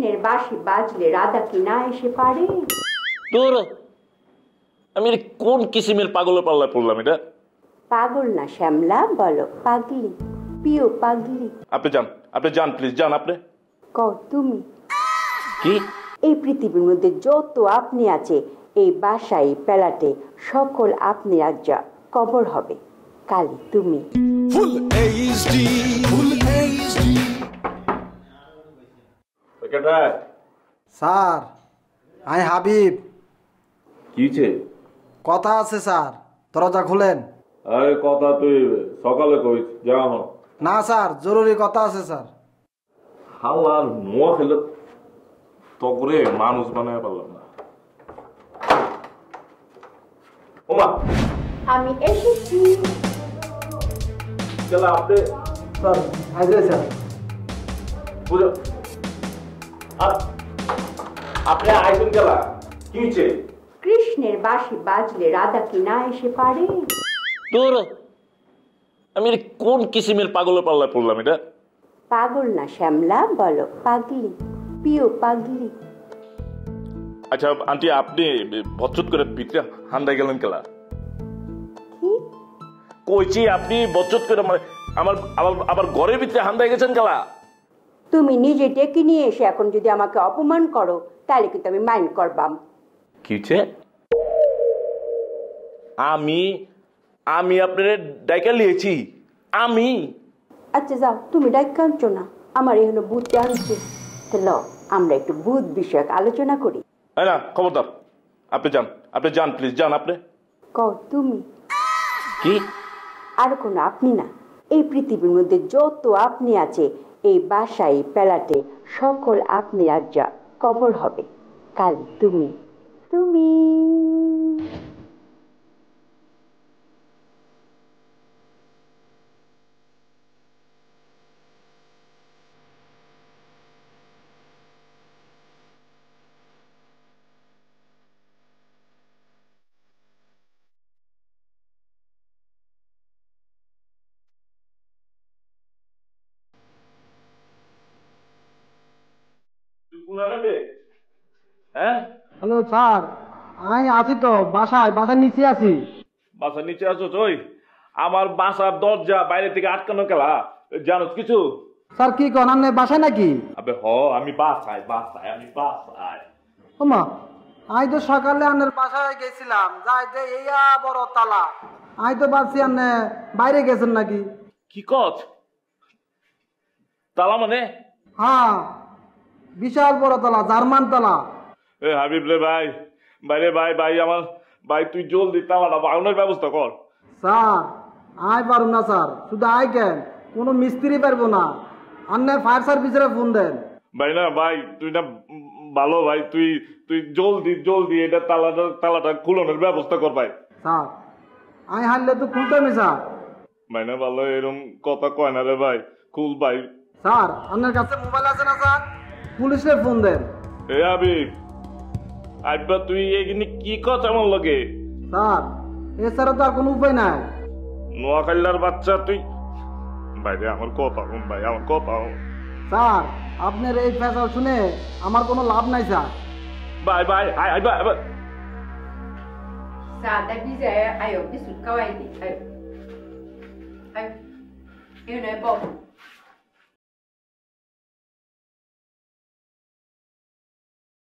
কৃষ্ণের বাঁশি বাজলে রাধা কি না এসে পারে? তোর আমি কোন কিসিমের পাগলের পাল্লায় পড়লাম এটা? পাগল না শ্যামলা, বলো পাগলি, পিও পাগলি। আপনি যান প্লিজ যান। আপনি কও তুমি কি? এই পৃথিবীর মধ্যে যত আপনি আছে, এই বাসায় প্যালাটে সকল আপনি আজ কবর হবে। কালি তুমি। Full HD, full HD. Sir, I Habib. কিছে? কথা আছে স্যার, দরজা খুলেন। আরে কথা তুই সকালে কইস, যা হন। না স্যার, জরুরি কথা আছে স্যার। হালার নোয়া খেলে তগরে মানুষ বানায় পারলাম না। ওমা আমি এসেছি। চলো আপনি স্যার আইজে স্যার। বুঝো আপনি আইসুন গেলা কি হয়েছে? কৃষ্ণের বাঁশি বাজলে রাধা কি না এসে পারে? তোর আমি কোন কিসিমের পাগলের পাল্লায় পড়লাম এটা? পাগল না শ্যামলা, বলো পাগলি, পিও পাগলি। আচ্ছা আন্টি, আপনি বচ্চত করে ভিতরে হান্দায় গেলেন কেলা? কইছি আপনি বচ্চত করে আমার আবার ঘরের ভিতরে হান্দায় গেছেন কেলা? তুমি নিজে ডেকে নিয়ে এসে এখন যদি আমাকে অপমান করো, তাহলে কিন্তু আমি মাইন্ড করবাম। কি হচ্ছে? আমি আপনার ডাইকা লিয়েছি? আমি? আচ্ছা যাও, তুমি ডাইকা আনছো না, আমার এই হলো বুধ আনছে। তাহলে আমরা একটু বুধ বিষয়ক আলোচনা করি। না খবরদার, আপনি যান প্লিজ যান। আপনি কও তুমি কি? আর কোনো আপনি না, এই পৃথিবীর মধ্যে যত আপনি আছে, এই বাসায় প্যালাটে সকল আপনি আজ কবর হবে। কালি তুমি। তুমি হ্যালো স্যার, আমি আছি তো বাসায়, বাসার নিচে আছি। বাসার নিচে আছো তুই? আমার বাসার দরজা বাইরে থেকে আটকানো কেলা, জানো কিছু? স্যার কি কন, আপনি বাসায় নাকি? আবে আমি বাসায়। ওমা, আমি তো সকালে আপনার বাসায় গেছিলাম, যাইতে এইয়া বড় তালা। আমি তো ভাবছি আপনি বাইরে গেছেন নাকি। কি কচ? তালা মানে? হ্যাঁ, বিশাল বড় তালা, জার্মান তালা। এ হাবিব রে ভাই, বাইরে ভাই আমার ভাই, তুই জলদি তালাটা বাগানোর ব্যবস্থা কর। স্যার আই পারব না স্যার, শুধু আই কেন, কোনো মিস্ত্রি পারবো না। আপনি ফায়ার সার্ভিসের ফোন দেন। ভাই না ভাই, তুই না ভালো ভাই, তুই জলদি এটা তালাটা খুলানোর ব্যবস্থা কর ভাই। স্যার আমি হারলে তো খুলতামই স্যার। ভাই না ভালো এরকম কথা কয় না রে ভাই, খুল ভাই। স্যার আপনার কাছে মোবাইল আছে না স্যার? পুলিশের ফোন দেন। এ হাবিব, আইবা তুই এখানে কি কথা আমার লগে? স্যার এছাড়া তো আর কোনো উপায় নাই। নোয়াখালীর বাচ্চা তুই। ভাই রে আমার কথা শুন ভাই, আমার কথা শুন। স্যার আপনার এই ফেসাল শুনে আমার কোনো লাভ নাই স্যার। ভাই আইবা Sada bize ayo bisu kawaii ayo. Ayo. Yun ay po.